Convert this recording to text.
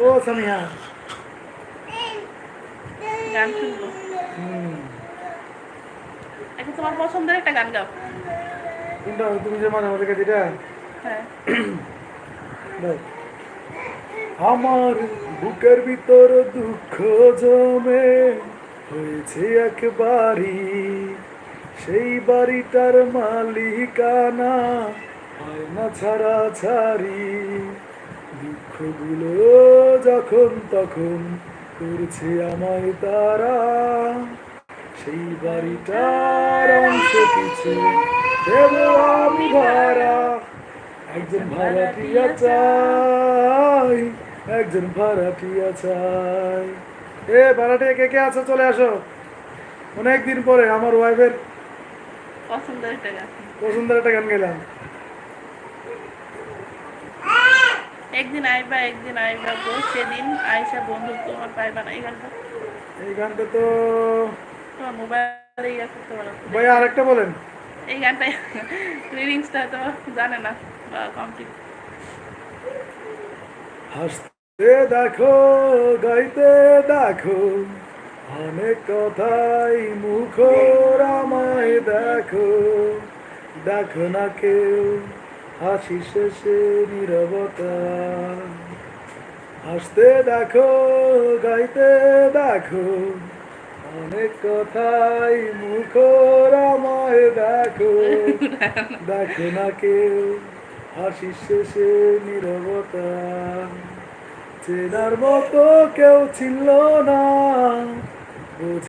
ও সামিহা, গান শুনবো। হুম, এখন তোমার পছন্দের একটা গান গাও। কোনটা তুমি যে মাঝে মাঝে গেছি এটা? হ্যাঁ। দাও। আমার বুকের ভিতর দুঃখ জমে হয়েছে একবারই, সেই বাড়িটার মালিকানা হয় না ছাড়া ছাড়ি। দুঃখগুলো যখন তখন করছে আমায় তারা, সেই বাড়িটার অংশ কিছু দেব আমি ভাড়া। একজন ভাড়াটিয়া চাই, একজন ভাড়াটিয়া চাই। এ ভাড়াটিয়া কে কে আছো চলে আসো। অনেকদিন পরে আমার ওয়াইফের পছন্দের একটা গান। পছন্দের একটা গান গেলাম। একদিন আইবা গো সেদিন আইসা বন্ধু তোমার পাইবা না, এই গানটা এই গানটা তো তোমার মোবাইলে ইয়া করতে পারো তো, ভাই দেখতে পারো। আরেকটা বলেন। এই গানটা লিরিক্সটা তো জানে না বা কমপ্লিট। হাসতে দেখো, গাইতে দেখো, অনেক কথাই মুখর আমায় দেখো। দেখো না কেউ হাসি শেষে নীরবতা। হাসতে দেখো, গাইতে দেখো, অনেক কথাই মুখর আমায় দেখো। দেখো না কেউ হাসি শেষে নীরবতা। চেনার মতো কেউ ছিল না,